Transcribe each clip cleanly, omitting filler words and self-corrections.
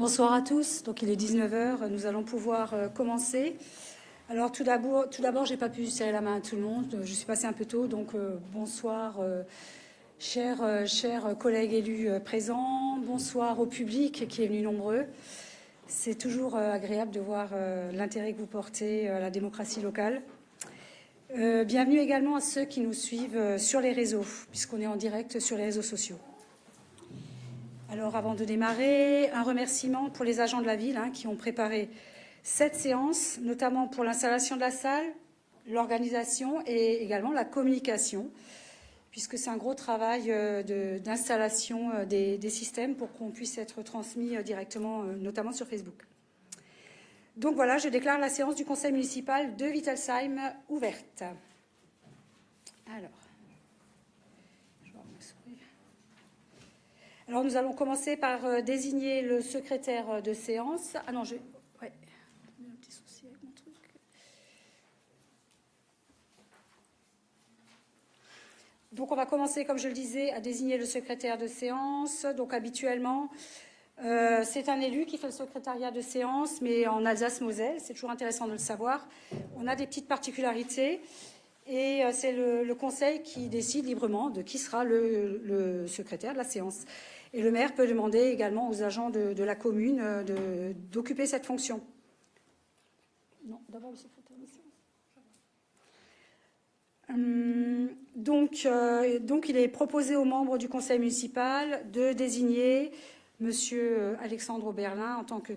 Bonsoir à tous. Donc il est 19 heures, nous allons pouvoir commencer. Alors tout d'abord, j'ai pas pu serrer la main à tout le monde. Je suis passée un peu tôt, donc bonsoir, chers collègues élus présents. Bonsoir au public qui est venu nombreux. C'est toujours agréable de voir l'intérêt que vous portez à la démocratie locale. Bienvenue également à ceux qui nous suivent sur les réseaux, puisqu'on est en direct sur les réseaux sociaux. Alors avant de démarrer, un remerciement pour les agents de la ville qui ont préparé cette séance, notamment pour l'installation de la salle, l'organisation et également la communication, puisque c'est un gros travail d'installation des systèmes pour qu'on puisse être transmis directement, notamment sur Facebook. Donc voilà, je déclare la séance du conseil municipal de Wittelsheim ouverte. Alors, nous allons commencer par désigner le secrétaire de séance. Ah non, j'ai un petit souci avec mon truc. Donc, on va commencer, comme je le disais, à désigner le secrétaire de séance. Donc, habituellement, c'est un élu qui fait le secrétariat de séance, mais en Alsace-Moselle, c'est toujours intéressant de le savoir. On a des petites particularités. Et c'est le conseil qui décide librement de qui sera le secrétaire de la séance. Et le maire peut demander également aux agents de la commune d'occuper cette fonction. Non, d'abord le secrétaire de séance. Donc, il est proposé aux membres du conseil municipal de désigner Monsieur Alexandre Oberlin en tant que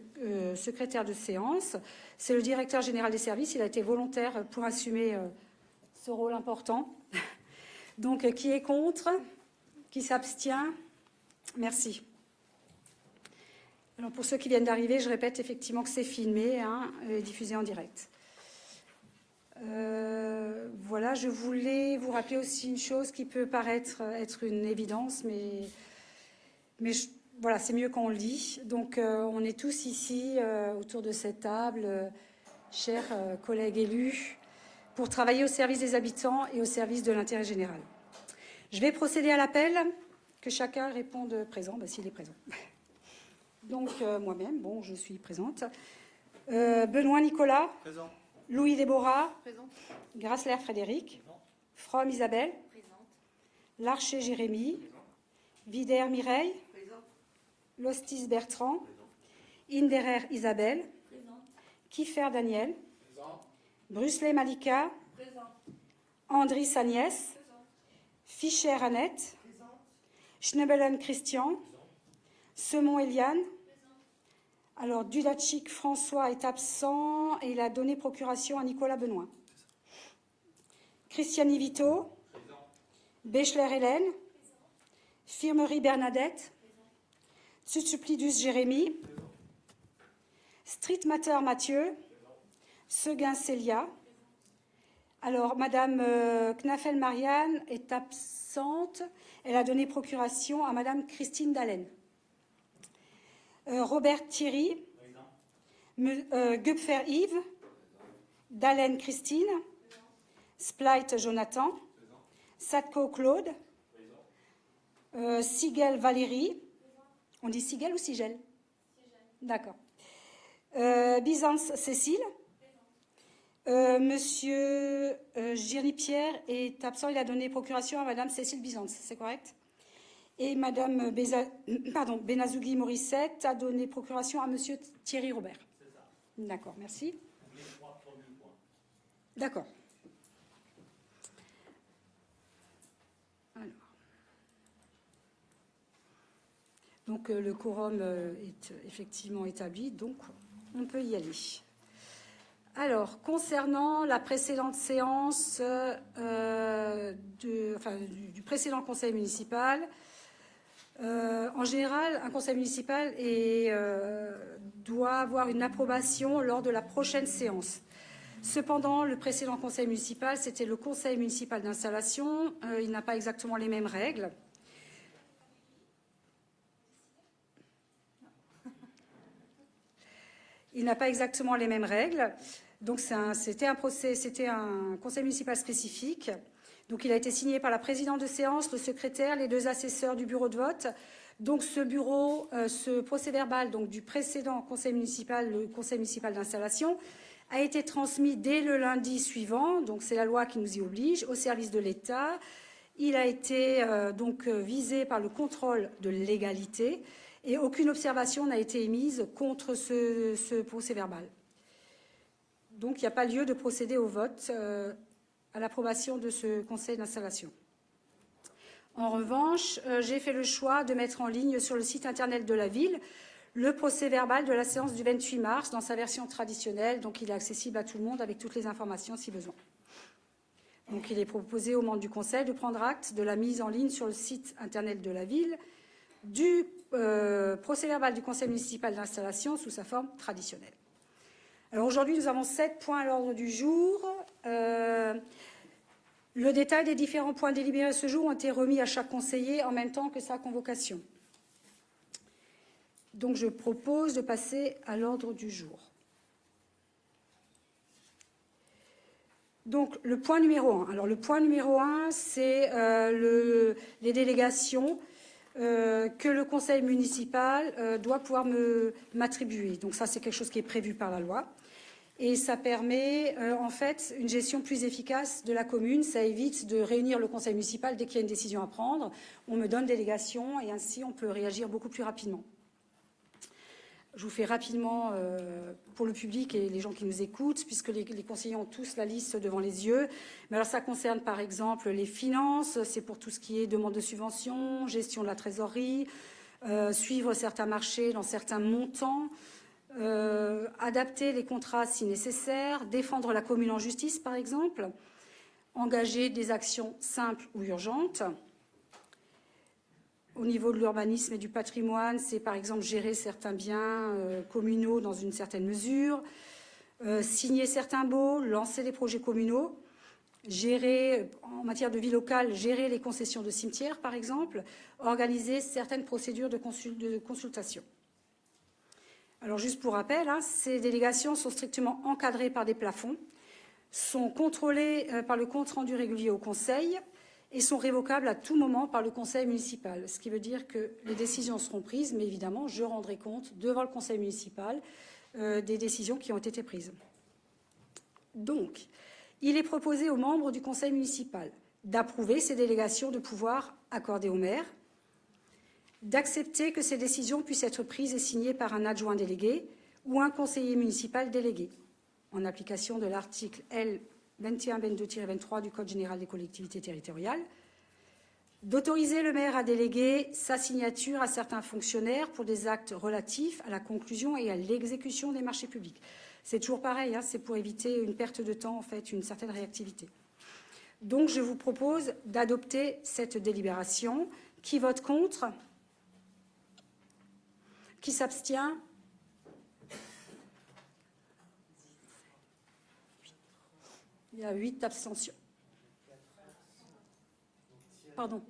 secrétaire de séance. C'est le directeur général des services. Il a été volontaire pour assumer ce rôle important. Donc, qui est contre? Qui s'abstient? Merci. Alors, pour ceux qui viennent d'arriver, je répète effectivement que c'est filmé et diffusé en direct. Voilà, je voulais vous rappeler aussi une chose qui peut paraître être une évidence, mais voilà, c'est mieux quand on le dit. Donc, on est tous ici autour de cette table, chers collègues élus, pour travailler au service des habitants et au service de l'intérêt général. Je vais procéder à l'appel, que chacun réponde présent, s'il est présent. Donc, moi-même, je suis présente. Benoît Nicolas. Présent. Louis Déborah. Présent. Grassler Frédéric. From Isabelle. Présente. Larcher Jérémy. Vider Mireille. Présente. Lostis Bertrand. Inderer Isabelle. Présente. Kiffer Daniel. Présent. Brucelet Malika. Présent. Andris Agnès. Présent. Fischer Annette. Présente. Schnebelen Christian. Semon Eliane. Alors, Dudachik François est absent et il a donné procuration à Nicolas Benoît. Christiani Vito. Béchler Hélène. Firmerie Bernadette. Tsutsouplidus Jérémy. Street Matter Mathieu. Seguin Célia. Alors, Madame Knafel Marianne est absente. Elle a donné procuration à Madame Christine Dallène. Robert Thierry. Gupfer Yves. Dallène Christine. Splight Jonathan. Sadko Claude. Sigel Valérie. On dit Sigel ou Sigel? D'accord. Byzance Cécile. Monsieur Girny Pierre est absent. Il a donné procuration à Madame Cécile Byzance. C'est correct? Et Madame Benazougi Morissette a donné procuration à Monsieur Thierry Robert. C'est ça. D'accord, merci. Les 3 premiers points. D'accord. Alors. Donc le quorum est effectivement établi, donc on peut y aller. Alors, concernant la précédente séance du précédent conseil municipal, en général, un conseil municipal doit avoir une approbation lors de la prochaine séance. Cependant, le précédent conseil municipal, c'était le conseil municipal d'installation. Il n'a pas exactement les mêmes règles. Il n'a pas exactement les mêmes règles. Donc, c'était un conseil municipal spécifique. Donc, il a été signé par la présidente de séance, le secrétaire, les 2 assesseurs du bureau de vote, Donc ce procès-verbal donc, du précédent conseil municipal, le conseil municipal d'installation, a été transmis dès le lundi suivant, donc c'est la loi qui nous y oblige, au service de l'État. Il a été visé par le contrôle de légalité et aucune observation n'a été émise contre ce procès-verbal. Donc il n'y a pas lieu de procéder au vote à l'approbation de ce conseil d'installation. En revanche, j'ai fait le choix de mettre en ligne sur le site internet de la ville le procès-verbal de la séance du 28 mars dans sa version traditionnelle. Donc il est accessible à tout le monde avec toutes les informations si besoin. Donc il est proposé aux membres du conseil de prendre acte de la mise en ligne sur le site internet de la ville du procès-verbal du conseil municipal d'installation sous sa forme traditionnelle. Alors aujourd'hui, nous avons 7 points à l'ordre du jour. Le détail des différents points délibérés ce jour ont été remis à chaque conseiller en même temps que sa convocation. Donc je propose de passer à l'ordre du jour. Donc le point numéro 1. Alors le point numéro 1, c'est les délégations que le conseil municipal doit pouvoir m'attribuer. Donc ça, c'est quelque chose qui est prévu par la loi. Et ça permet en fait une gestion plus efficace de la commune. Ça évite de réunir le conseil municipal dès qu'il y a une décision à prendre. On me donne délégation et ainsi on peut réagir beaucoup plus rapidement. Je vous fais rapidement pour le public et les gens qui nous écoutent, puisque les conseillers ont tous la liste devant les yeux. Mais alors ça concerne par exemple les finances, c'est pour tout ce qui est demande de subvention, gestion de la trésorerie, suivre certains marchés dans certains montants, adapter les contrats si nécessaire, défendre la commune en justice par exemple, engager des actions simples ou urgentes. Au niveau de l'urbanisme et du patrimoine, c'est par exemple gérer certains biens communaux dans une certaine mesure, signer certains baux, lancer des projets communaux, gérer, en matière de vie locale, gérer les concessions de cimetières par exemple, organiser certaines procédures de consultation. Alors juste pour rappel, ces délégations sont strictement encadrées par des plafonds, sont contrôlées par le compte-rendu régulier au Conseil et sont révocables à tout moment par le Conseil municipal. Ce qui veut dire que les décisions seront prises, mais évidemment, je rendrai compte devant le Conseil municipal des décisions qui ont été prises. Donc, il est proposé aux membres du Conseil municipal d'approuver ces délégations de pouvoir accordées au maire, d'accepter que ces décisions puissent être prises et signées par un adjoint délégué ou un conseiller municipal délégué, en application de l'article L. 21-22-23 du Code général des collectivités territoriales, d'autoriser le maire à déléguer sa signature à certains fonctionnaires pour des actes relatifs à la conclusion et à l'exécution des marchés publics. C'est toujours pareil, c'est pour éviter une perte de temps, en fait, une certaine réactivité. Donc, je vous propose d'adopter cette délibération. Qui vote contre ? Qui s'abstient ? Il y a 8 abstentions. Pardon.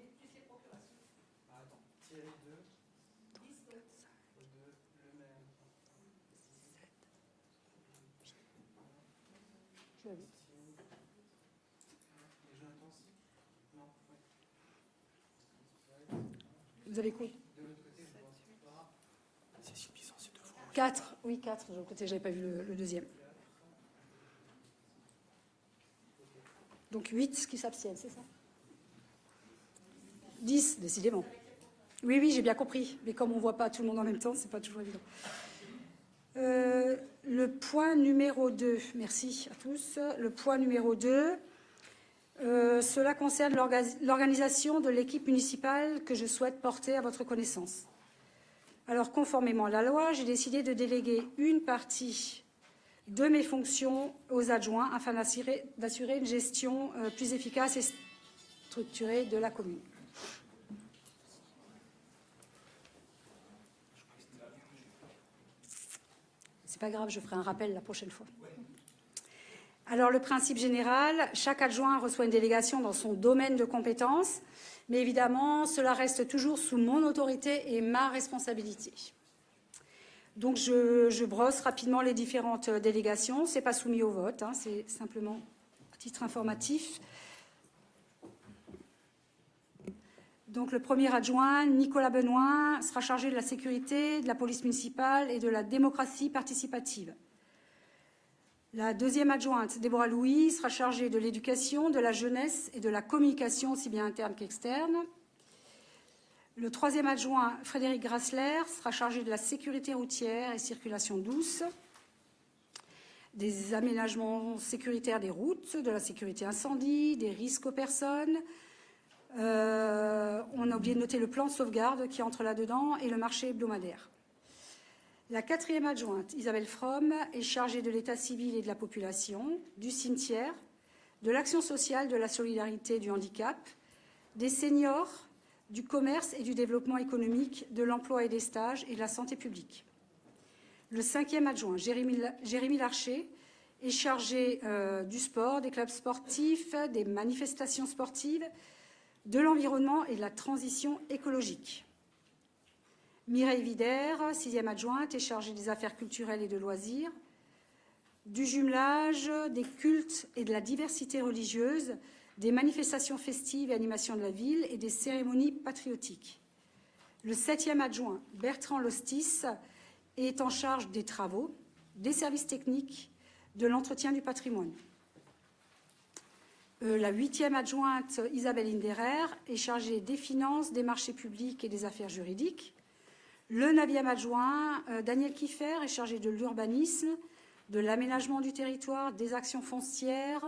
Vous avez quoi ? 4, oui, 4 de l'autre côté, je n'avais pas vu le deuxième. Donc 8 qui s'abstiennent, c'est ça ? 10, décidément. Oui, oui, j'ai bien compris. Mais comme on ne voit pas tout le monde en même temps, ce n'est pas toujours évident. Le point numéro 2, merci à tous. Le point numéro 2, cela concerne l'organisation de l'équipe municipale que je souhaite porter à votre connaissance. Alors, conformément à la loi, j'ai décidé de déléguer une partie de mes fonctions aux adjoints afin d'assurer une gestion plus efficace et structurée de la commune. C'est pas grave, je ferai un rappel la prochaine fois. Alors, le principe général, chaque adjoint reçoit une délégation dans son domaine de compétences, mais évidemment, cela reste toujours sous mon autorité et ma responsabilité. Donc, je brosse rapidement les différentes délégations. Ce n'est pas soumis au vote, c'est simplement à titre informatif. Donc le premier adjoint, Nicolas Benoît, sera chargé de la sécurité, de la police municipale et de la démocratie participative. La deuxième adjointe, Déborah Louis, sera chargée de l'éducation, de la jeunesse et de la communication, aussi bien interne qu'externe. Le troisième adjoint, Frédéric Grassler, sera chargé de la sécurité routière et circulation douce, des aménagements sécuritaires des routes, de la sécurité incendie, des risques aux personnes. On a oublié de noter le plan de sauvegarde qui entre là-dedans et le marché hebdomadaire. La quatrième adjointe, Isabelle Fromm, est chargée de l'état civil et de la population, du cimetière, de l'action sociale, de la solidarité, du handicap, des seniors, du commerce et du développement économique, de l'emploi et des stages et de la santé publique. Le cinquième adjoint, Jérémy Larcher, est chargé du sport, des clubs sportifs, des manifestations sportives, de l'environnement et de la transition écologique. Mireille Vider, sixième adjointe, est chargée des affaires culturelles et de loisirs, du jumelage, des cultes et de la diversité religieuse, des manifestations festives et animations de la ville et des cérémonies patriotiques. Le septième adjoint, Bertrand Lostis, est en charge des travaux, des services techniques, de l'entretien du patrimoine. La huitième adjointe, Isabelle Inderer, est chargée des finances, des marchés publics et des affaires juridiques. Le neuvième adjoint, Daniel Kiffer, est chargé de l'urbanisme, de l'aménagement du territoire, des actions foncières,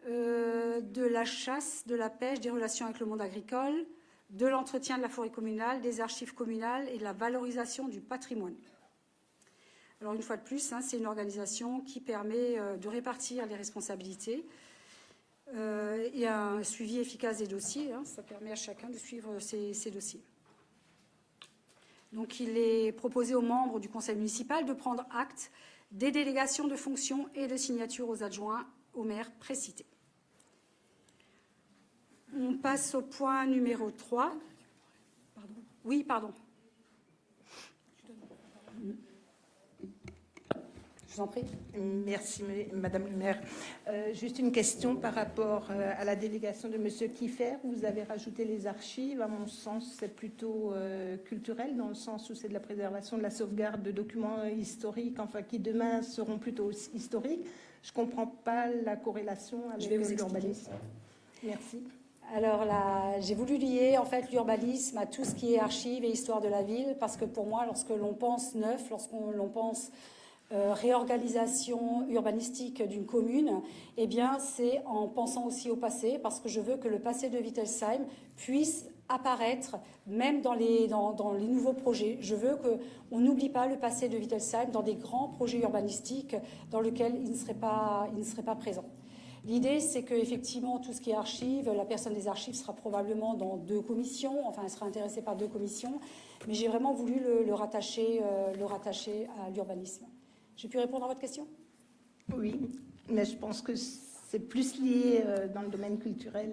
de la chasse, de la pêche, des relations avec le monde agricole, de l'entretien de la forêt communale, des archives communales et de la valorisation du patrimoine. Alors une fois de plus, c'est une organisation qui permet de répartir les responsabilités et un suivi efficace des dossiers. Ça permet à chacun de suivre ses dossiers. Donc il est proposé aux membres du conseil municipal de prendre acte des délégations de fonctions et de signatures aux adjoints au maire précités. On passe au point numéro 3. Pardon. Oui, pardon. Je vous en prie. Merci, Madame le maire. Juste une question par rapport à la délégation de Monsieur Kiffer. Vous avez rajouté les archives. À mon sens, c'est plutôt culturel, dans le sens où c'est de la préservation, de la sauvegarde de documents historiques, enfin qui demain seront plutôt historiques. Je ne comprends pas la corrélation avec l'urbanisme. Merci. Alors là, j'ai voulu lier en fait l'urbanisme à tout ce qui est archives et histoire de la ville, parce que pour moi, lorsque l'on pense neuf, l'on pense réorganisation urbanistique d'une commune, eh bien c'est en pensant aussi au passé, parce que je veux que le passé de Wittelsheim puisse apparaître même dans les nouveaux projets. Je veux qu'on n'oublie pas le passé de Wittelsheim dans des grands projets urbanistiques dans lesquels il ne serait pas présent. L'idée, c'est qu'effectivement, tout ce qui est archives, la personne des archives sera probablement dans 2 commissions, enfin, elle sera intéressée par 2 commissions, mais j'ai vraiment voulu le rattacher à l'urbanisme. J'ai pu répondre à votre question ? Oui, mais je pense que c'est plus lié dans le domaine culturel,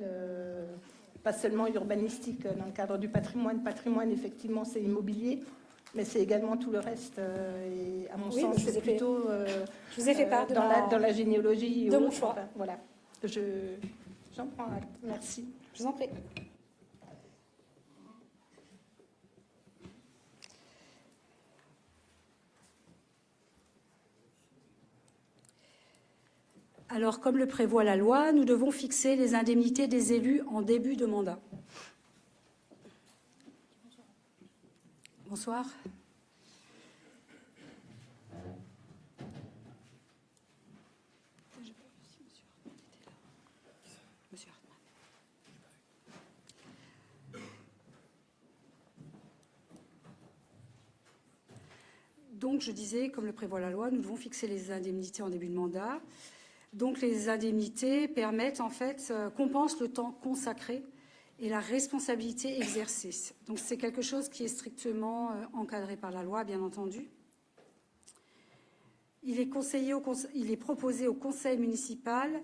pas seulement urbanistique, dans le cadre du patrimoine. Patrimoine, effectivement, c'est immobilier, mais c'est également tout le reste. Et à mon sens, c'est plutôt je vous ai fait part dans la généalogie. De mon choix. Enfin, voilà. J'en prends acte. Merci. Je vous en prie. Alors, comme le prévoit la loi, nous devons fixer les indemnités des élus en début de mandat. Bonsoir. Donc, je disais, comme le prévoit la loi, nous devons fixer les indemnités en début de mandat. Donc, les indemnités permettent, en fait, compensent le temps consacré et la responsabilité exercée. Donc, c'est quelque chose qui est strictement encadré par la loi, bien entendu. Il est proposé au conseil municipal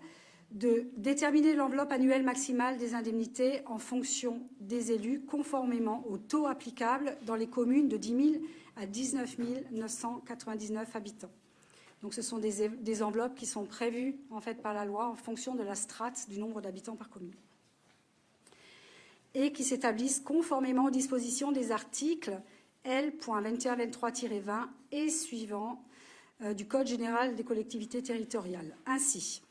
de déterminer l'enveloppe annuelle maximale des indemnités en fonction des élus, conformément au taux applicable dans les communes de 10 000 à 19 999 habitants. Donc, ce sont des enveloppes qui sont prévues en fait par la loi en fonction de la strate du nombre d'habitants par commune. et qui s'établissent conformément aux dispositions des articles L.2123-20 et suivants du Code général des collectivités territoriales. Ainsi,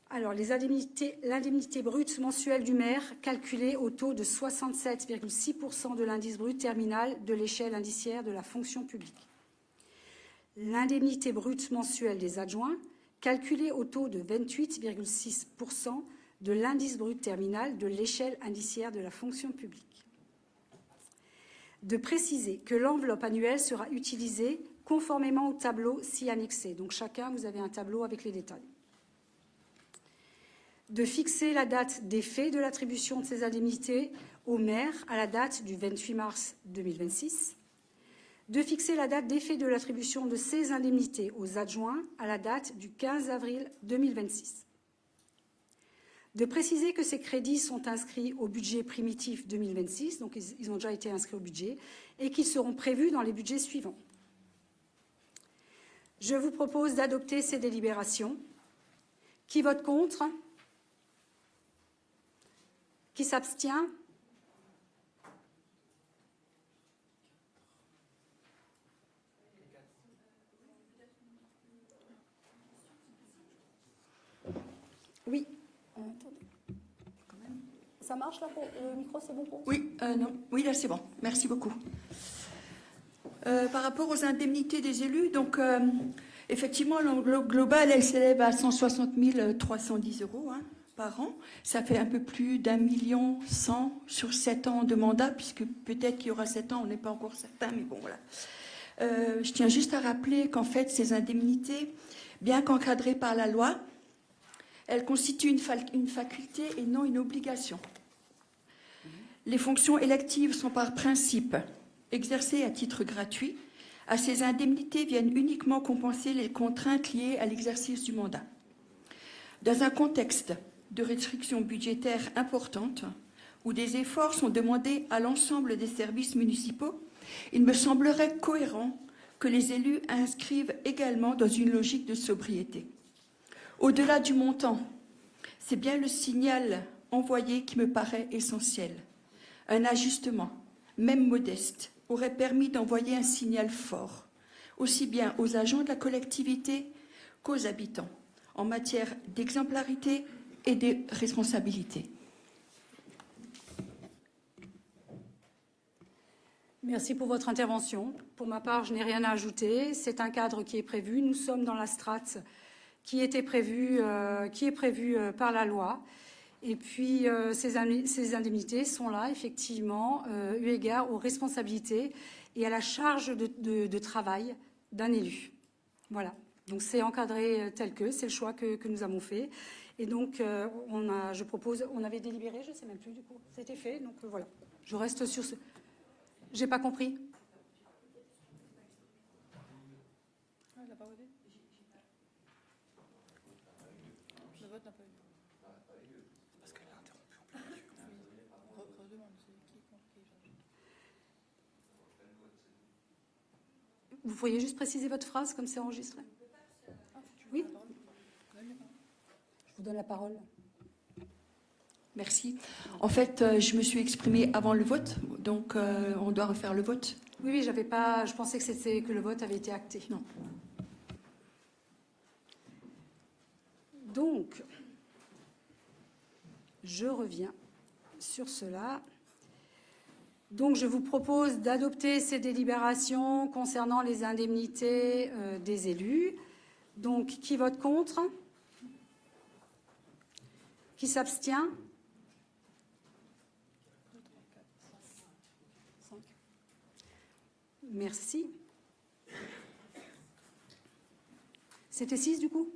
alors, l'indemnité brute mensuelle du maire calculée au taux de 67,6% de l'indice brut terminal de l'échelle indiciaire de la fonction publique. L'indemnité brute mensuelle des adjoints calculée au taux de 28,6% de l'indice brut terminal de l'échelle indiciaire de la fonction publique. De préciser que l'enveloppe annuelle sera utilisée conformément au tableau ci annexé. Donc chacun, vous avez un tableau avec les détails. De fixer la date d'effet de l'attribution de ces indemnités au maire à la date du 28 mars 2026. De fixer la date d'effet de l'attribution de ces indemnités aux adjoints à la date du 15 avril 2026. De préciser que ces crédits sont inscrits au budget primitif 2026, donc ils ont déjà été inscrits au budget, et qu'ils seront prévus dans les budgets suivants. Je vous propose d'adopter ces délibérations. Qui vote contre ? Qui s'abstient ? Oui. Ça marche là pour le micro, c'est bon pour vous ? Oui, non. Oui, là c'est bon. Merci beaucoup. Par rapport aux indemnités des élus, donc effectivement l'enveloppe globale, elle s'élève à 160 310 € par an. Ça fait un peu plus d'1,1 million sur 7 ans de mandat, puisque peut-être qu'il y aura 7 ans, on n'est pas encore certain, mais bon voilà. Je tiens juste à rappeler qu'en fait ces indemnités, bien qu'encadrées par la loi, elles constituent une faculté et non une obligation. Les fonctions électives sont par principe exercées à titre gratuit. À ces indemnités viennent uniquement compenser les contraintes liées à l'exercice du mandat. Dans un contexte de restrictions budgétaires importantes, où des efforts sont demandés à l'ensemble des services municipaux, il me semblerait cohérent que les élus inscrivent également dans une logique de sobriété. Au-delà du montant, c'est bien le signal envoyé qui me paraît essentiel. Un ajustement, même modeste, aurait permis d'envoyer un signal fort, aussi bien aux agents de la collectivité qu'aux habitants, en matière d'exemplarité et de responsabilité. Merci pour votre intervention. Pour ma part, je n'ai rien à ajouter. C'est un cadre qui est prévu. Nous sommes dans la strate qui est prévue par la loi. Et puis, ces indemnités sont là, effectivement, eu égard aux responsabilités et à la charge de travail d'un élu. Voilà. Donc, c'est encadré tel que, c'est le choix que nous avons fait. Et donc, je propose, on avait délibéré, je ne sais même plus du coup, c'était fait. Donc, voilà. Je reste sur ce. J'ai pas compris. Elle n'a pas voté ? Le vote n'a pas eu. Parce qu'elle a interrompu en plein milieu. Redemande, c'est qui contre qui ? Vous pourriez juste préciser votre phrase comme c'est enregistré ? Oui ? Je vous donne la parole. Merci. En fait, je me suis exprimée avant le vote, donc on doit refaire le vote. Oui, je pensais que le vote avait été acté. Non. Donc, je reviens sur cela. Donc, je vous propose d'adopter ces délibérations concernant les indemnités des élus. Donc, qui vote contre ? Qui s'abstient ? Merci. C'était 6 du coup ?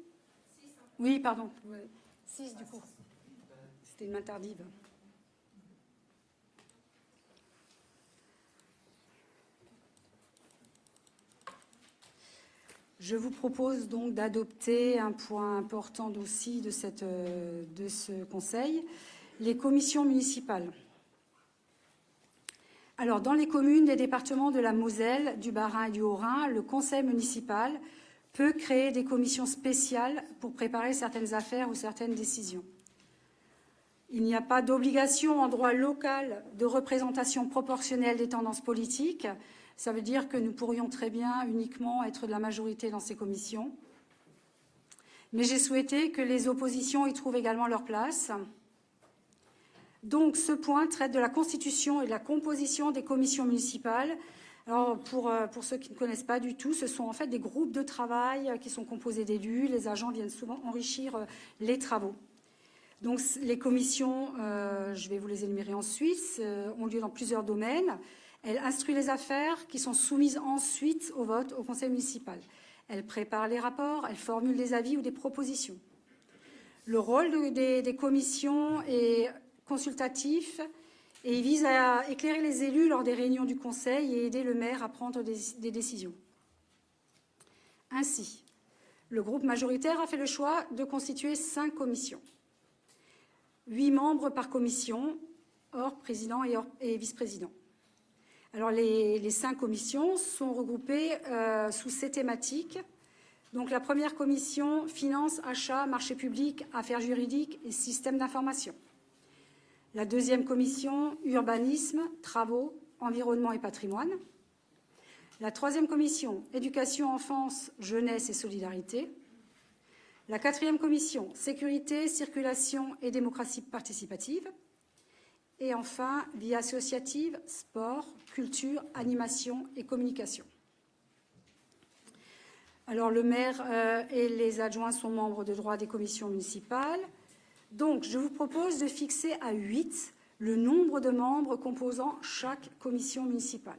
6. Oui, pardon. 6 du coup. C'était une main tardive. Je vous propose donc d'adopter un point important aussi de ce Conseil, les commissions municipales. Alors, dans les communes des départements de la Moselle, du Bas-Rhin et du Haut-Rhin, le conseil municipal peut créer des commissions spéciales pour préparer certaines affaires ou certaines décisions. Il n'y a pas d'obligation en droit local de représentation proportionnelle des tendances politiques. Ça veut dire que nous pourrions très bien uniquement être de la majorité dans ces commissions. Mais j'ai souhaité que les oppositions y trouvent également leur place. Donc, ce point traite de la constitution et de la composition des commissions municipales. Alors, pour ceux qui ne connaissent pas du tout, ce sont en fait des groupes de travail qui sont composés d'élus. Les agents viennent souvent enrichir les travaux. Donc, les commissions, je vais vous les énumérer ensuite, ont lieu dans plusieurs domaines. Elles instruisent les affaires qui sont soumises ensuite au vote au conseil municipal. Elles préparent les rapports, elles formulent des avis ou des propositions. Le rôle des commissions est consultatif et il vise à éclairer les élus lors des réunions du conseil et aider le maire à prendre des décisions. Ainsi, le groupe majoritaire a fait le choix de constituer 5 commissions. 8 membres par commission, hors président et vice-président. Alors, les 5 commissions sont regroupées sous ces thématiques. Donc, la première commission, finances, achats, marchés publics, affaires juridiques et systèmes d'information. La deuxième commission, urbanisme, travaux, environnement et patrimoine. La troisième commission, éducation, enfance, jeunesse et solidarité. La quatrième commission, sécurité, circulation et démocratie participative. Et enfin, vie associative, sport, culture, animation et communication. Alors, le maire et les adjoints sont membres de droit des commissions municipales. Donc, je vous propose de fixer à 8 le nombre de membres composant chaque commission municipale.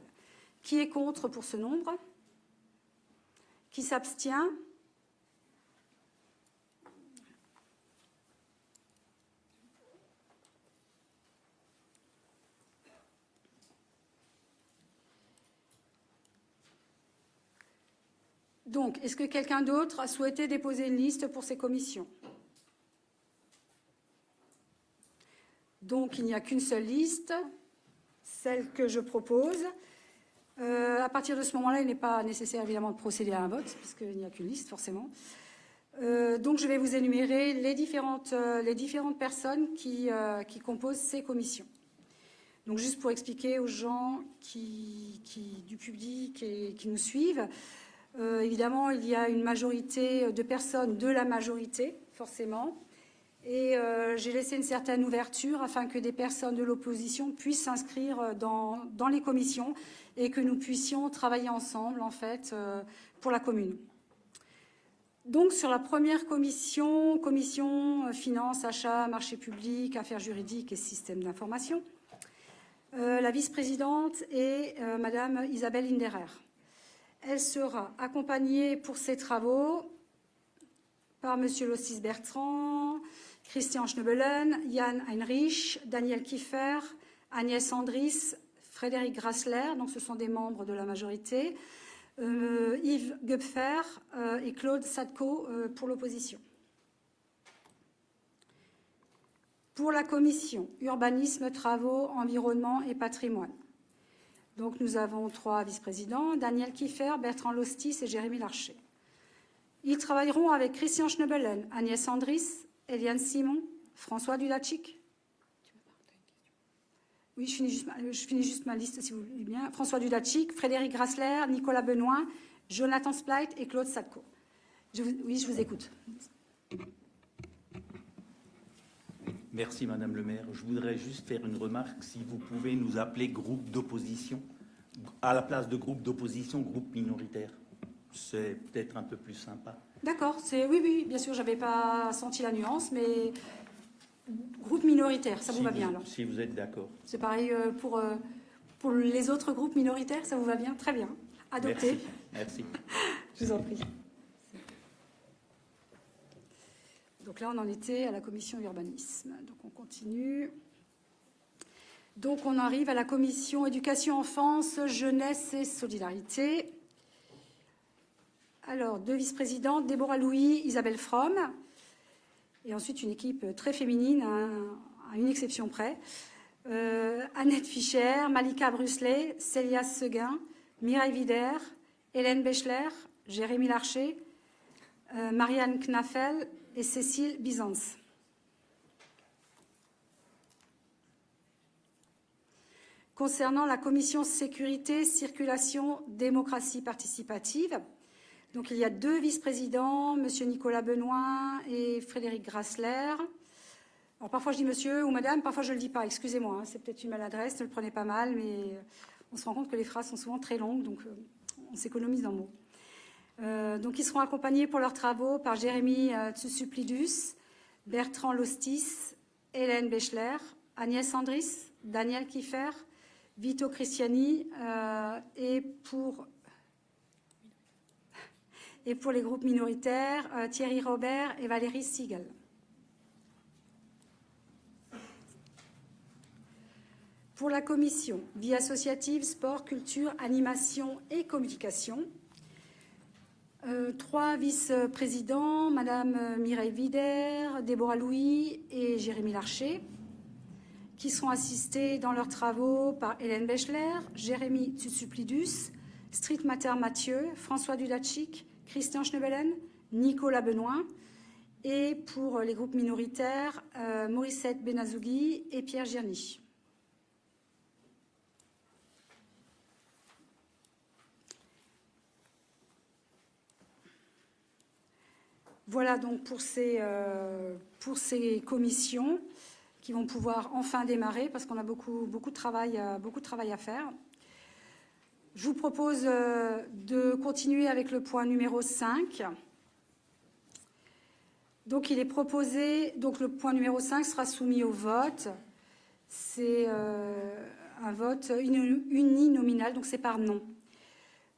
Qui est contre pour ce nombre? Qui s'abstient? Donc, est-ce que quelqu'un d'autre a souhaité déposer une liste pour ces commissions? Donc, il n'y a qu'une seule liste, celle que je propose. À partir de ce moment-là, il n'est pas nécessaire évidemment de procéder à un vote, puisqu'il n'y a qu'une liste forcément. Donc, je vais vous énumérer les différentes personnes qui composent ces commissions. Donc, juste pour expliquer aux gens du public et qui nous suivent, évidemment, il y a une majorité de personnes de la majorité, forcément. Et j'ai laissé une certaine ouverture afin que des personnes de l'opposition puissent s'inscrire dans les commissions et que nous puissions travailler ensemble, en fait, pour la commune. Donc, sur la première commission, finances, achats, marchés publics, affaires juridiques et systèmes d'information, la vice-présidente est Madame Isabelle Inderer. Elle sera accompagnée pour ses travaux par Monsieur Lossis Bertrand, Christian Schnebelen, Jan Heinrich, Daniel Kiefer, Agnès Andris, Frédéric Grassler, donc ce sont des membres de la majorité, Yves Gupfer et Claude Sadko pour l'opposition. Pour la commission urbanisme, travaux, environnement et patrimoine. Donc nous avons 3 vice-présidents, Daniel Kiefer, Bertrand Lostis et Jérémy Larcher. Ils travailleront avec Christian Schnebelen, Agnès Andris, Eliane Simon, François Dudachik. Oui, je finis juste ma liste, si vous voulez bien. François Dudachik, Frédéric Grassler, Nicolas Benoît, Jonathan Spleit et Claude Sadko. Oui, je vous écoute. Merci, Madame le maire. Je voudrais juste faire une remarque. Si vous pouvez nous appeler groupe d'opposition, à la place de groupe d'opposition, groupe minoritaire. C'est peut-être un peu plus sympa. D'accord, oui, bien sûr, je n'avais pas senti la nuance, mais groupe minoritaire, ça vous va bien alors? Si vous êtes d'accord. C'est pareil pour les autres groupes minoritaires, ça vous va bien? Très bien. Adopté. Merci. Je vous en prie. Donc là, on en était à la commission urbanisme. Donc on continue. Donc on arrive à la commission éducation, enfance, jeunesse et solidarité. Alors, 2 vice-présidentes, Déborah Louis, Isabelle Fromm. Et ensuite, une équipe très féminine, à une exception près. Annette Fischer, Malika Brusselet, Célia Seguin, Mireille Vider, Hélène Bechler, Jérémy Larcher, Marianne Knaffel et Cécile Byzance. concernant la commission sécurité, circulation, démocratie participative. Donc il y a 2 vice-présidents, M. Nicolas Benoît et Frédéric Grassler. Alors parfois je dis monsieur ou madame, parfois je ne le dis pas, excusez-moi, hein, c'est peut-être une maladresse, ne le prenez pas mal, mais on se rend compte que les phrases sont souvent très longues, donc on s'économise d'un mot. Donc ils seront accompagnés pour leurs travaux par Jérémy Tsousuplidus, Bertrand Lostis, Hélène Bechler, Agnès Andris, Daniel Kiffer, Vito Cristiani et pour les groupes minoritaires, Thierry Robert et Valérie Siegel. Pour la commission vie associative, sport, culture, animation et communication, 3 vice-présidents, Madame Mireille Vider, Déborah Louis et Jérémy Larcher, qui seront assistés dans leurs travaux par Hélène Bechler, Jérémy Tsousuplidus, Street Mater Mathieu, François Dudachik, Christian Schnebelen, Nicolas Benoît, et pour les groupes minoritaires, Morissette Benazzougui et Pierre Girny. Voilà donc pour ces commissions qui vont pouvoir enfin démarrer parce qu'on a beaucoup de travail à faire. Je vous propose de continuer avec le point numéro 5. Donc il est proposé, donc le point numéro 5 sera soumis au vote. C'est un vote uninominal, donc c'est par nom.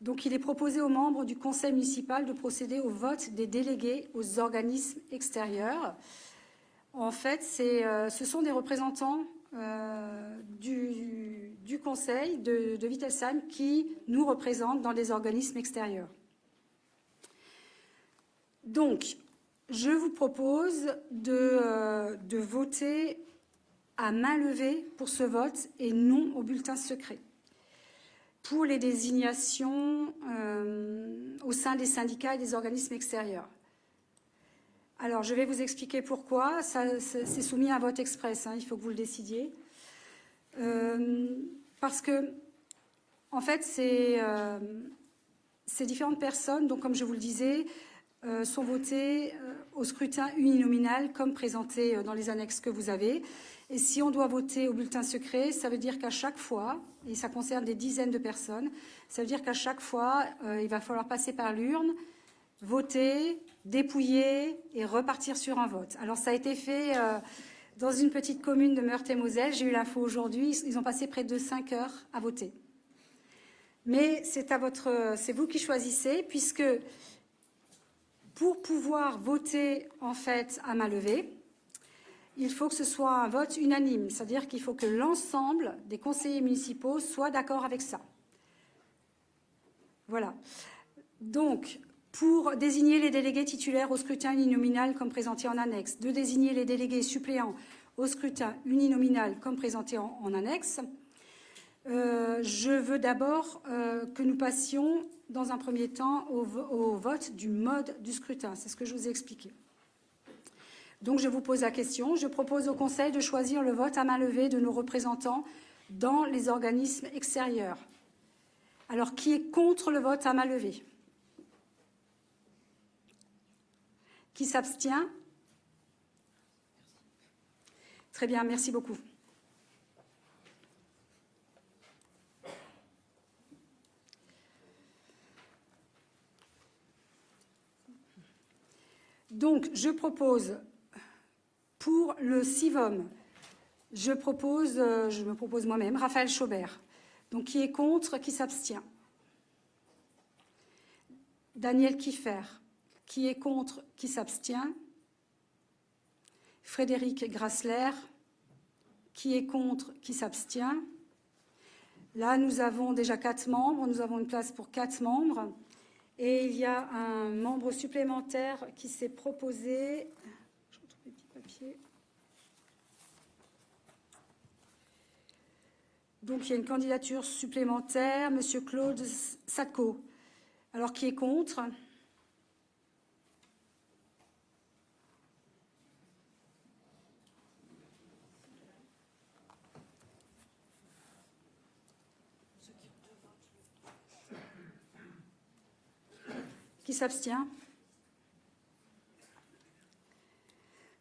Donc, il est proposé aux membres du conseil municipal de procéder au vote des délégués aux organismes extérieurs. En fait, ce sont des représentants du conseil de Wittelsheim qui nous représentent dans des organismes extérieurs. Donc, je vous propose de voter à main levée pour ce vote et non au bulletin secret. Pour les désignations au sein des syndicats et des organismes extérieurs. Alors, je vais vous expliquer pourquoi. C'est soumis à un vote express, hein, il faut que vous le décidiez. Parce que, en fait, ces différentes personnes, donc comme je vous le disais, sont votées au scrutin uninominal comme présenté dans les annexes que vous avez. Et si on doit voter au bulletin secret, ça veut dire qu'à chaque fois, et ça concerne des dizaines de personnes, ça veut dire qu'à chaque fois, il va falloir passer par l'urne, voter, dépouiller et repartir sur un vote. Alors ça a été fait dans une petite commune de Meurthe-et-Moselle. J'ai eu l'info aujourd'hui, ils ont passé près de 5 heures à voter. Mais c'est vous qui choisissez, puisque pour pouvoir voter en fait à main levée, il faut que ce soit un vote unanime, c'est-à-dire qu'il faut que l'ensemble des conseillers municipaux soient d'accord avec ça. Voilà. Donc, pour désigner les délégués titulaires au scrutin uninominal comme présenté en annexe, de désigner les délégués suppléants au scrutin uninominal comme présenté en annexe, je veux d'abord que nous passions dans un premier temps au vote du mode du scrutin. C'est ce que je vous ai expliqué. Donc, je vous pose la question. Je propose au Conseil de choisir le vote à main levée de nos représentants dans les organismes extérieurs. Alors, qui est contre le vote à main levée? Qui s'abstient? Très bien, merci beaucoup. Donc, je propose, pour le CIVOM, je me propose moi-même, Raphaël Chaubert. Donc, qui est contre, qui s'abstient? Daniel Kiffer. Qui est contre, qui s'abstient? Frédéric Grassler. Qui est contre, qui s'abstient? Là, nous avons déjà 4 membres. Nous avons une place pour 4 membres. Et il y a un membre supplémentaire qui s'est proposé. Je retrouve les petits papiers. Donc, il y a une candidature supplémentaire, Monsieur Claude Sacco. Alors, qui est contre? Qui s'abstient?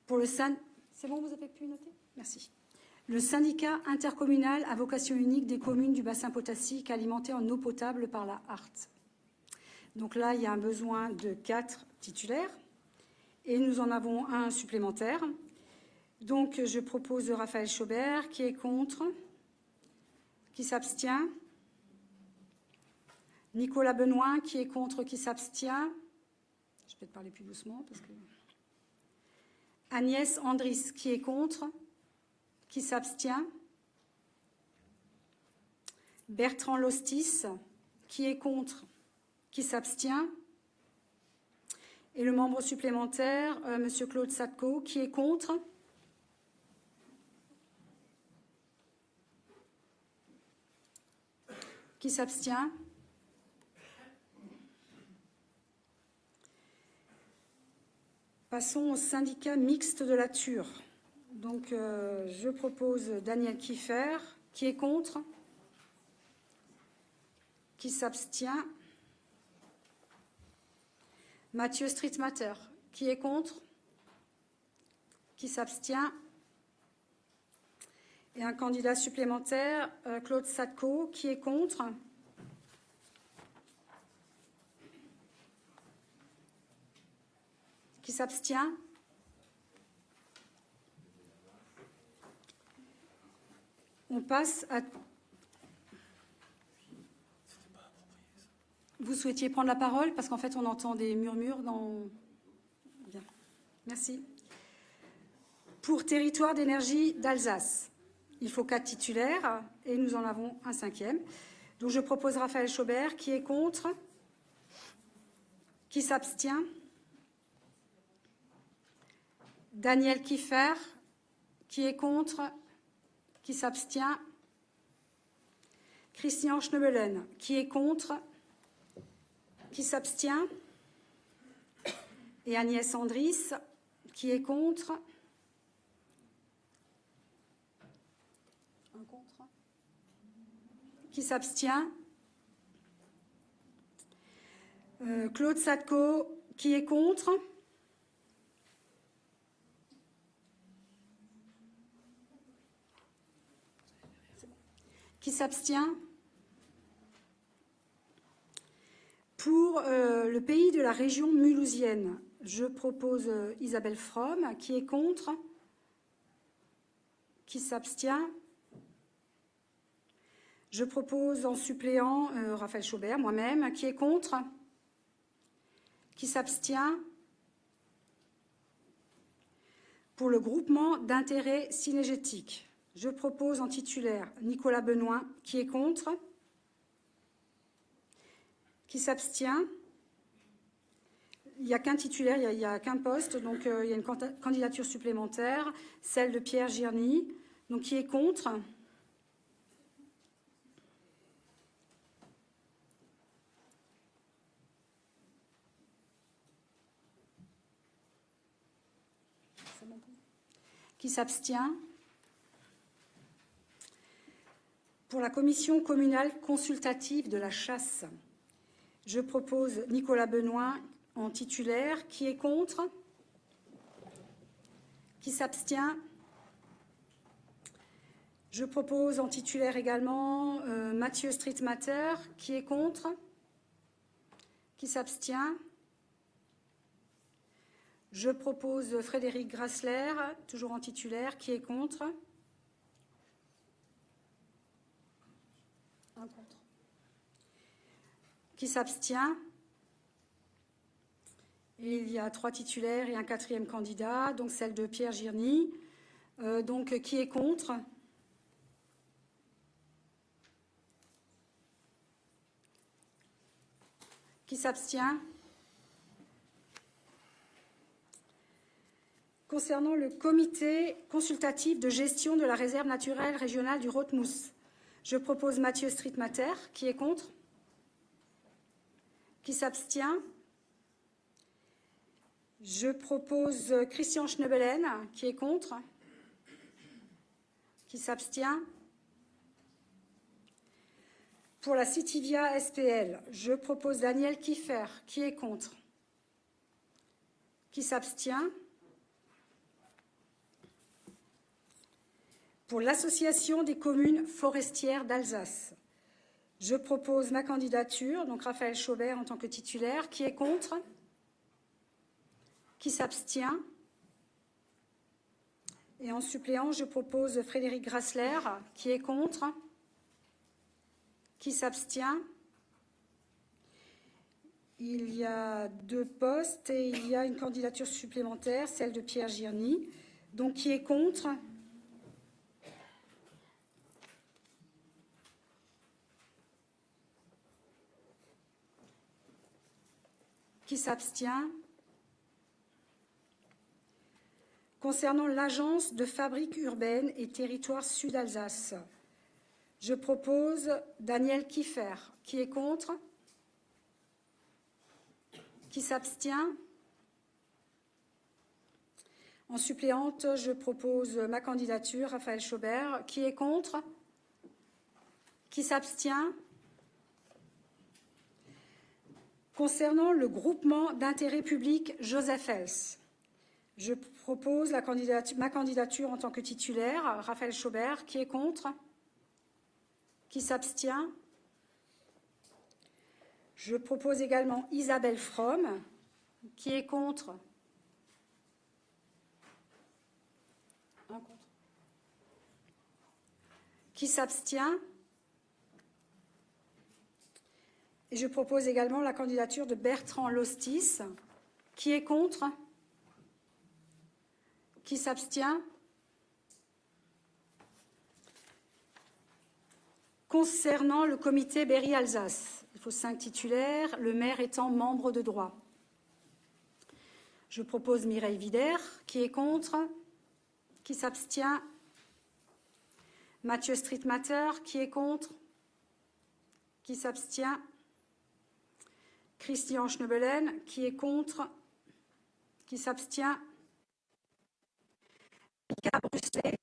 Pour le c'est bon, vous avez pu noter? Merci. Le syndicat intercommunal à vocation unique des communes du bassin potassique alimenté en eau potable par la HART. Donc là, il y a un besoin de 4 titulaires et nous en avons un supplémentaire. Donc je propose Raphaël Chaubert qui est contre, qui s'abstient. Nicolas Benoît qui est contre, qui s'abstient. Je vais peut-être parler plus doucement parce que... Agnès Andris qui est contre, qui s'abstient. Bertrand Lostis qui est contre, qui s'abstient. Et le membre supplémentaire, Monsieur Claude Sadko, qui est contre. Qui s'abstient. Passons au syndicat mixte de la Ture. Donc, je propose Daniel Kieffer, qui est contre, qui s'abstient. Mathieu Streetmatter, qui est contre, qui s'abstient. Et un candidat supplémentaire, Claude Sadko, qui est contre. Qui s'abstient. On passe à... Vous souhaitiez prendre la parole parce qu'en fait, on entend des murmures dans... Bien. Merci. Pour territoire d'énergie d'Alsace, il faut 4 titulaires et nous en avons un 5e. Donc, je propose Raphaël Chaubert qui est contre, qui s'abstient. Daniel Kieffer, qui est contre, qui s'abstient. Christian Schnebelen, qui est contre, qui s'abstient. Et Agnès Andris, qui est contre. Un contre. Qui s'abstient. Claude Sadko, qui est contre. Qui s'abstient. Pour le pays de la région mulhousienne, je propose Isabelle Fromm, qui est contre, qui s'abstient. Je propose en suppléant Raphaël Chaubert, moi-même, qui est contre, qui s'abstient. Pour le groupement d'intérêt synégétique, je propose en titulaire Nicolas Benoît, qui est contre, qui s'abstient. Il n'y a qu'un titulaire, il n'y a qu'un poste, donc il y a une candidature supplémentaire, celle de Pierre Girny, donc qui est contre. Qui s'abstient. Pour la commission communale consultative de la chasse, je propose Nicolas Benoît en titulaire. Qui est contre? Qui s'abstient? Je propose en titulaire également Mathieu Streetmatter. Qui est contre? Qui s'abstient? Je propose Frédéric Grassler, toujours en titulaire. Qui est contre? Un contre. Qui s'abstient? Et il y a 3 titulaires et un 4e candidat, donc celle de Pierre Girny. Donc, qui est contre? Qui s'abstient? Concernant le comité consultatif de gestion de la réserve naturelle régionale du Rotmousse, je propose Mathieu Streetmatter. Qui est contre? Qui s'abstient? Je propose Christian Schnebelen. Qui est contre? Qui s'abstient? Pour la Citivia SPL, je propose Daniel Kieffer. Qui est contre? Qui s'abstient? Pour l'Association des communes forestières d'Alsace, je propose ma candidature, donc Raphaël Chaubert en tant que titulaire. Qui est contre? Qui s'abstient? Et en suppléant, je propose Frédéric Grassler. Qui est contre? Qui s'abstient? Il y a 2 postes et il y a une candidature supplémentaire, celle de Pierre Girny. Donc, qui est contre? Qui s'abstient? Concernant l'Agence de fabriques urbaines et territoires Sud-Alsace, je propose Daniel Kieffer. Qui est contre? Qui s'abstient? En suppléante, je propose ma candidature, Raphaël Chaubert. Qui est contre? Qui s'abstient? Concernant le groupement d'intérêt public Joseph Hels, je propose ma candidature en tant que titulaire, Raphaël Chaubert. Qui est contre? Qui s'abstient? Je propose également Isabelle Fromm. Qui est contre? Un contre. Qui s'abstient? Et je propose également la candidature de Bertrand Lostis. Qui est contre? Qui s'abstient? Concernant le comité Berry-Alsace, il faut 5 titulaires, le maire étant membre de droit. Je propose Mireille Vider. Qui est contre? Qui s'abstient? Mathieu Streetmatter. Qui est contre? Qui s'abstient? Christian Schnebelen. Qui est contre? Qui s'abstient? Mika Bruslet.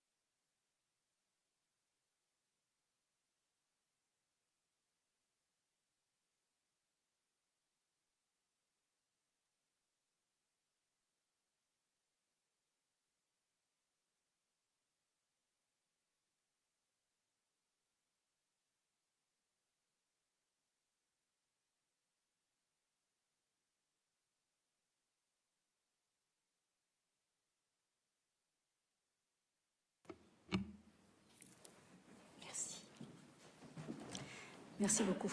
Merci beaucoup.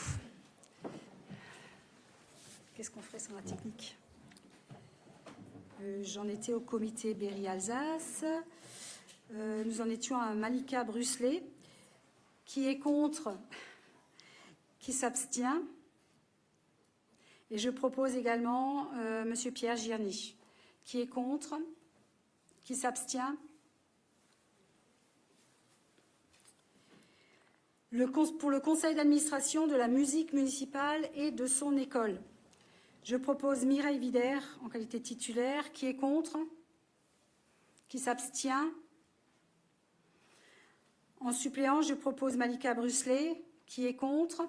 Qu'est-ce qu'on ferait sans la technique? J'en étais au comité Berry-Alsace. Nous en étions à Malika Bruslet. Qui est contre? Qui s'abstient? Et je propose également Monsieur Pierre Girny. Qui est contre? Qui s'abstient? Pour le conseil d'administration de la musique municipale et de son école, je propose Mireille Vider en qualité titulaire. Qui est contre? Qui s'abstient? En suppléant, je propose Malika Bruslet. Qui est contre?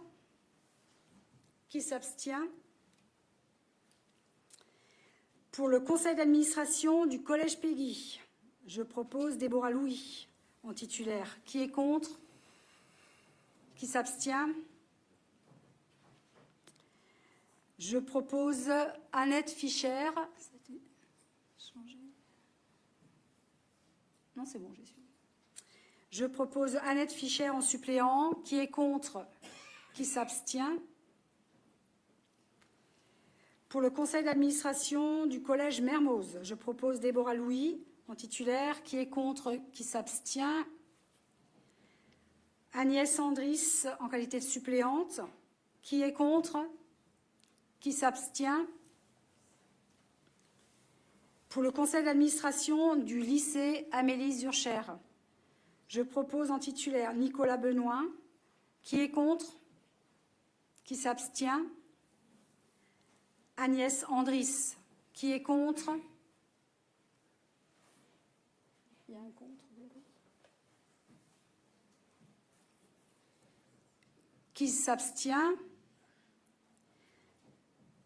Qui s'abstient? Pour le conseil d'administration du collège Péguy, je propose Déborah Louis en titulaire. Qui est contre? Qui s'abstient? Je propose Annette Fischer. Non, c'est bon, j'ai suivi. Je propose Annette Fischer en suppléant. Qui est contre? Qui s'abstient? Pour le conseil d'administration du collège Mermoz, je propose Déborah Louis en titulaire. Qui est contre? Qui s'abstient? Agnès Andris en qualité de suppléante. Qui est contre? Qui s'abstient? Pour le conseil d'administration du lycée Amélie Zurcher, je propose en titulaire Nicolas Benoît. Qui est contre? Qui s'abstient? Agnès Andris. Qui est contre? Il y a un contre. Qui s'abstient?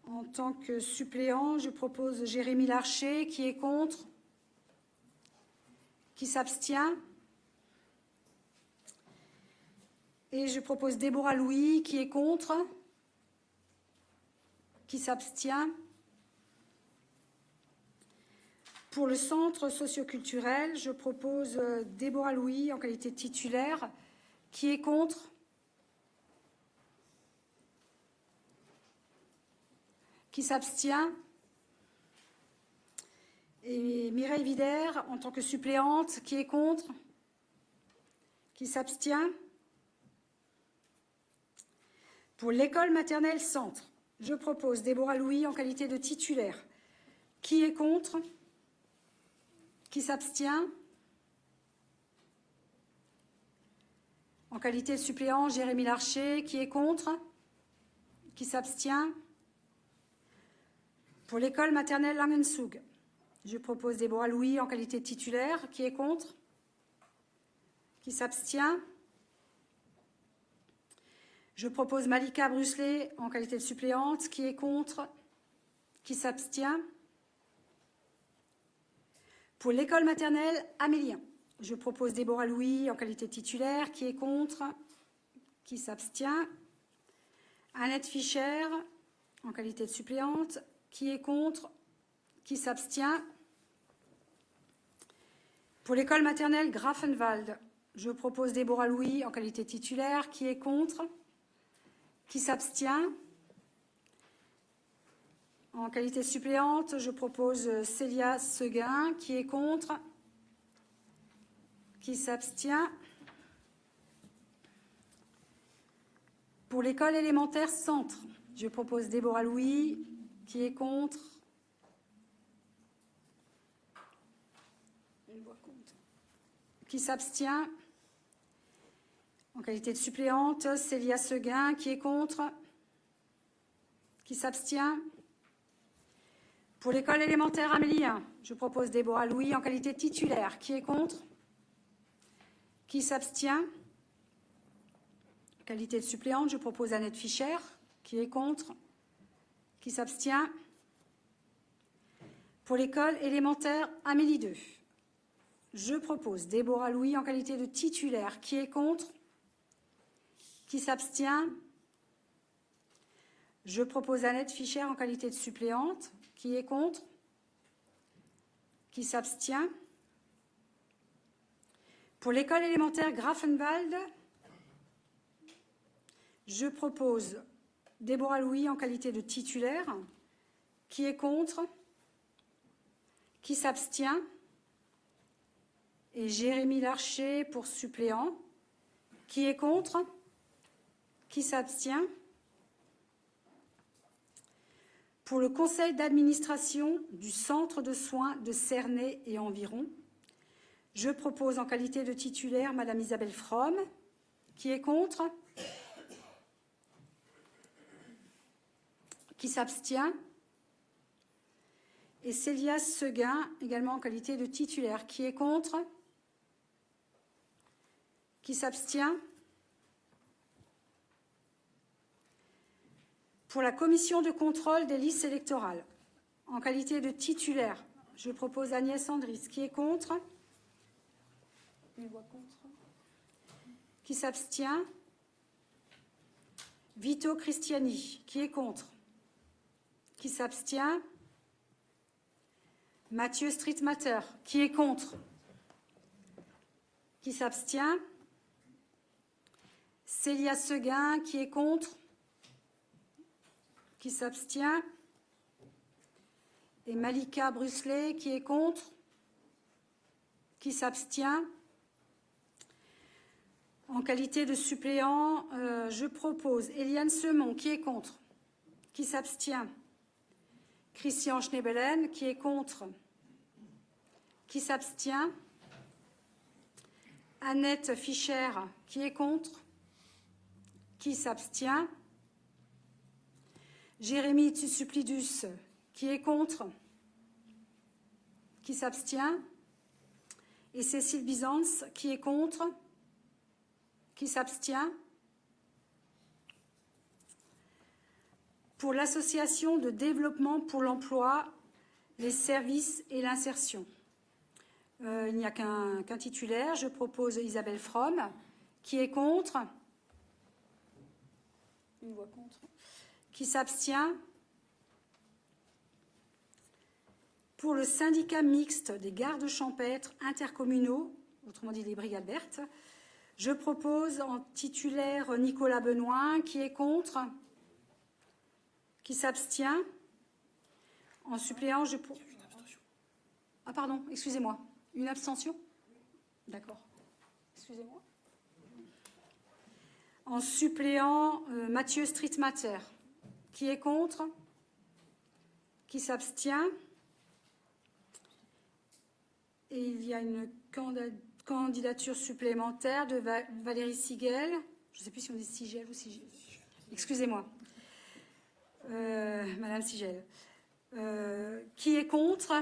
En tant que suppléant, je propose Jérémy Larcher. Qui est contre? Qui s'abstient? Et je propose Déborah Louis. Qui est contre? Qui s'abstient? Pour le centre socioculturel, je propose Déborah Louis en qualité de titulaire. Qui est contre? Qui s'abstient? Et Mireille Vider en tant que suppléante. Qui est contre? Qui s'abstient? Pour l'école maternelle centre, je propose Déborah Louis en qualité de titulaire. Qui est contre? Qui s'abstient? En qualité de suppléant, Jérémy Larcher. Qui est contre? Qui s'abstient? Pour l'école maternelle Langensoug, je propose Déborah Louis en qualité de titulaire. Qui est contre? Qui s'abstient? Je propose Malika Brusselet en qualité de suppléante. Qui est contre? Qui s'abstient? Pour l'école maternelle Amélien, je propose Déborah Louis en qualité de titulaire. Qui est contre? Qui s'abstient? Annette Fischer en qualité de suppléante. Qui est contre? Qui s'abstient? Pour l'école maternelle Grafenwald, je propose Déborah Louis en qualité de titulaire. Qui est contre? Qui s'abstient? En qualité de suppléante, je propose Célia Seguin. Qui est contre? Qui s'abstient? Pour l'école élémentaire centre, je propose Déborah Louis. Qui est contre? Qui s'abstient? En qualité de suppléante, Célia Seguin. Qui est contre? Qui s'abstient? Pour l'école élémentaire Amélien, je propose Déborah Louis en qualité de titulaire. Qui est contre? Qui s'abstient? En qualité de suppléante, je propose Annette Fischer. Qui est contre? Qui s'abstient? Pour l'école élémentaire Amélie 2, je propose Déborah Louis en qualité de titulaire. Qui est contre? Qui s'abstient? Je propose Annette Fischer en qualité de suppléante. Qui est contre? Qui s'abstient? Pour l'école élémentaire Grafenwald, je propose Déborah Louis en qualité de titulaire. Qui est contre? Qui s'abstient? Et Jérémy Larcher pour suppléant. Qui est contre? Qui s'abstient? Pour le conseil d'administration du centre de soins de Cernay et environ, je propose en qualité de titulaire Madame Isabelle Fromm. Qui est contre? Qui s'abstient? Et Célia Seguin, également en qualité de titulaire. Qui est contre? Qui s'abstient? Pour la commission de contrôle des listes électorales, en qualité de titulaire, je propose Agnès Andris. Qui est contre? Une voix contre. Qui s'abstient? Vito Cristiani. Qui est contre? Qui s'abstient? Mathieu Streetmatter. Qui est contre? Qui s'abstient? Célia Seguin. Qui est contre? Qui s'abstient? Et Malika Brusselet. Qui est contre? Qui s'abstient? En qualité de suppléant, je propose Eliane Semon. Qui est contre? Qui s'abstient? Christian Schnebelen. Qui est contre? Qui s'abstient? Annette Fischer. Qui est contre? Qui s'abstient? Jérémy Tsuplidus. Qui est contre? Qui s'abstient? Et Cécile Byzance. Qui est contre? Qui s'abstient? pour l'association de développement pour l'emploi, les services et l'insertion. Il n'y a qu'un titulaire. Je propose Isabelle From. Qui est contre? Une voix contre. Qui s'abstient? Pour le syndicat mixte des gardes champêtres intercommunaux, autrement dit des brigades vertes, je propose en titulaire Nicolas Benoît. Qui est contre? Qui s'abstient? En suppléant, je... Ah pardon, excusez-moi. Une abstention? D'accord. Excusez-moi. En suppléant, Mathieu Streetmatter. Qui est contre? Qui s'abstient? Et il y a une candidature supplémentaire de Valérie Sigel. Je ne sais plus si on dit Sigel ou Sigel. Excusez-moi. Madame Sigel. Qui est contre?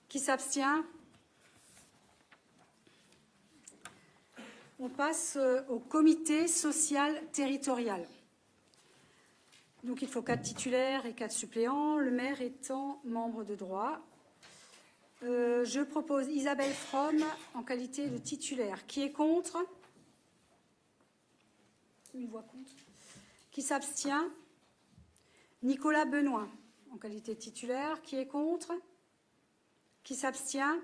Qui s'abstient? On passe au comité social territorial. Donc il faut 4 titulaires et 4 suppléants, le maire étant membre de droit. Je propose Isabelle From en qualité de titulaire. Qui est contre? Une voix contre. Qui s'abstient? Nicolas Benoît en qualité de titulaire. Qui est contre? Qui s'abstient?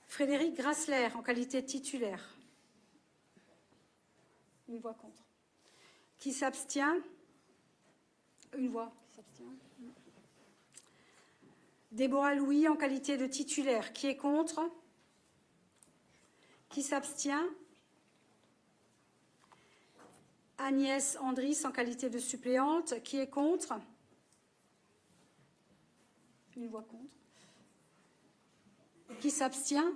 Frédéric Grassler en qualité de titulaire. Une voix contre. Qui s'abstient? Une voix qui s'abstient. Déborah Louis en qualité de titulaire. Qui est contre? Qui s'abstient? Agnès Andris en qualité de suppléante. Qui est contre? Une voix contre. Qui s'abstient?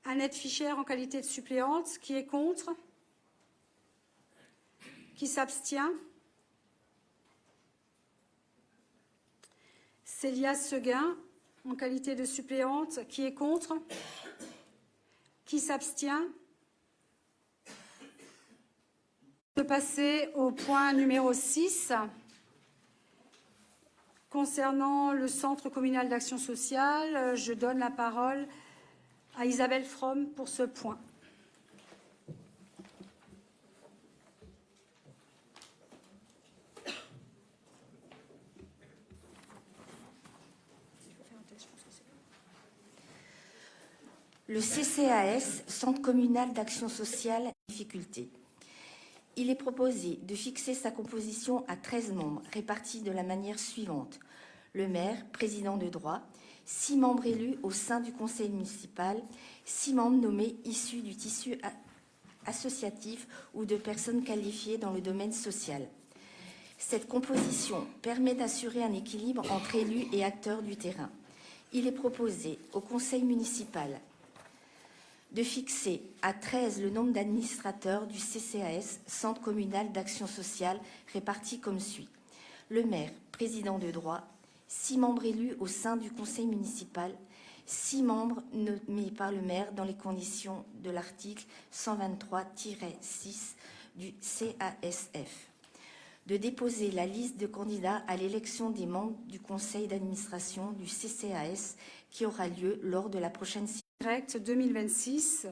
Annette Fischer en qualité de suppléante. Qui est contre? Qui s'abstient? Célia Seguin en qualité de suppléante. Qui est contre? Qui s'abstient? De passer au point numéro 6. Concernant le Centre communal d'action sociale, je donne la parole à Isabelle From pour ce point. Le CCAS, Centre communal d'action sociale, en difficulté. Il est proposé de fixer sa composition à 13 membres, répartis de la manière suivante. Le maire, président de droit, 6 membres élus au sein du conseil municipal, 6 membres nommés issus du tissu associatif ou de personnes qualifiées dans le domaine social. Cette composition permet d'assurer un équilibre entre élus et acteurs du terrain. Il est proposé au conseil municipal de fixer à 13 le nombre d'administrateurs du CCAS, Centre communal d'action sociale, répartis comme suit. Le maire, président de droit, 6 membres élus au sein du conseil municipal, 6 membres nommés par le maire dans les conditions de l'article 123-6 du CASF. De déposer la liste de candidats à l'élection des membres du conseil d'administration du CCAS qui aura lieu lors de la prochaine Direct 2026,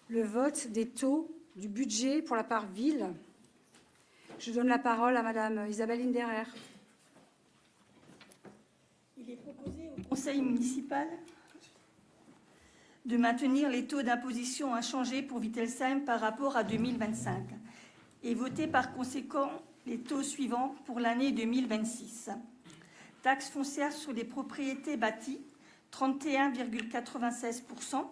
le vote des taux du budget pour la part ville. Je donne la parole à Madame Isabelle Inderer. Il est proposé au conseil municipal de maintenir les taux d'imposition inchangés pour Wittelsheim par rapport à 2025 et voter par conséquent les taux suivants pour l'année 2026. Taxe foncière sur les propriétés bâties, 31,96%.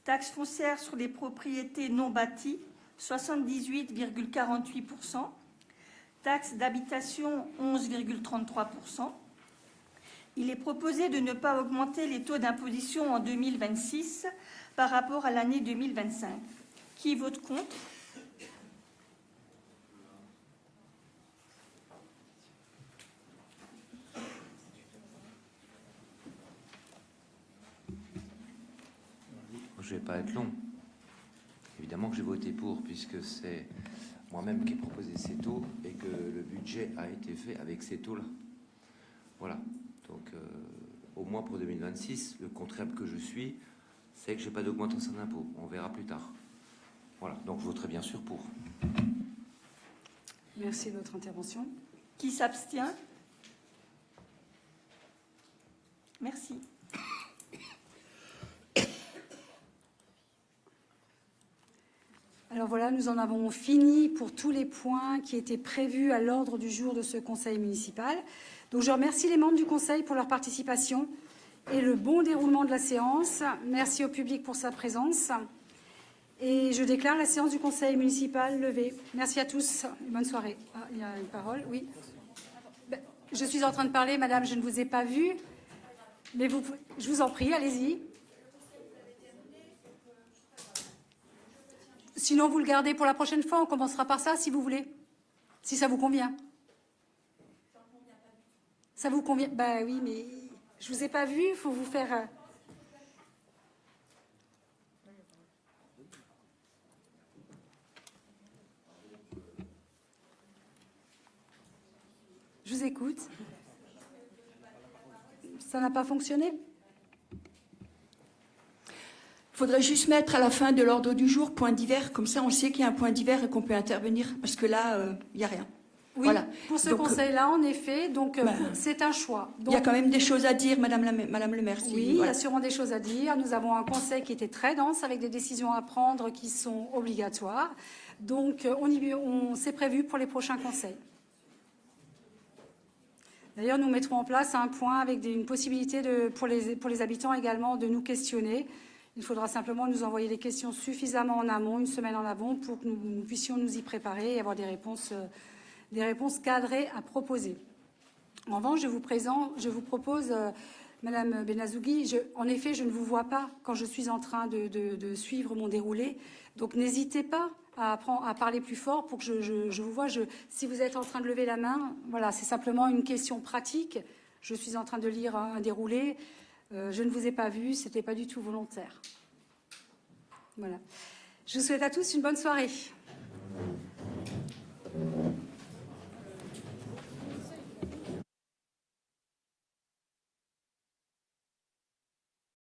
Taxe foncière sur les propriétés non bâties, 78,48%. Taxe d'habitation, 11,33%. Il est proposé de ne pas augmenter les taux d'imposition en 2026 par rapport à l'année 2025. Qui vote contre? je ne vais pas être long. Évidemment que j'ai voté pour, puisque c'est moi-même qui ai proposé ces taux et que le budget a été fait avec ces taux-là. Voilà. Donc, au moins pour 2026, le contribuable que je suis, c'est que je n'ai pas d'augmentation d'impôt. On verra plus tard. Voilà. Donc, je voterai bien sûr pour. Merci de votre intervention. Qui s'abstient? Merci. Alors voilà, nous en avons fini pour tous les points qui étaient prévus à l'ordre du jour de ce conseil municipal. Donc je remercie les membres du conseil pour leur participation et le bon déroulement de la séance. Merci au public pour sa présence. Et je déclare la séance du conseil municipal levée. Merci à tous et bonne soirée. Ah, il y a une parole, oui. Je suis en train de parler, madame, je ne vous ai pas vue. Mais je vous en prie, allez-y. Sinon, vous le gardez pour la prochaine fois. On commencera par ça, si vous voulez. Si ça vous convient. Ça vous convient? Ben oui, mais je vous ai pas vu. Il faut vous faire... Je vous écoute. Ça n'a pas fonctionné? Il faudrait juste mettre à la fin de l'ordre du jour point divers, comme ça on sait qu'il y a un point divers et qu'on peut intervenir, parce que là, il n'y a rien. Oui, voilà. Pour ce donc, conseil-là, en effet, donc c'est un choix. Il y a quand même des choses à dire, Madame le maire. Oui, il y a sûrement des choses à dire. Nous avons un conseil qui était très dense, avec des décisions à prendre qui sont obligatoires. Donc, on s'est prévu pour les prochains conseils. D'ailleurs, nous mettrons en place un point avec une possibilité pour les habitants également de nous questionner. Il faudra simplement nous envoyer les questions suffisamment en amont, une semaine en avant, pour que nous puissions nous y préparer et avoir des réponses cadrées à proposer. En revanche, je vous propose, Madame Benazzougui, en effet, je ne vous vois pas quand je suis en train de suivre mon déroulé. Donc, n'hésitez pas à parler plus fort pour que je vous voie. Si vous êtes en train de lever la main, voilà, c'est simplement une question pratique. Je suis en train de lire un déroulé. Je ne vous ai pas vu, ce n'était pas du tout volontaire. Voilà. Je vous souhaite à tous une bonne soirée.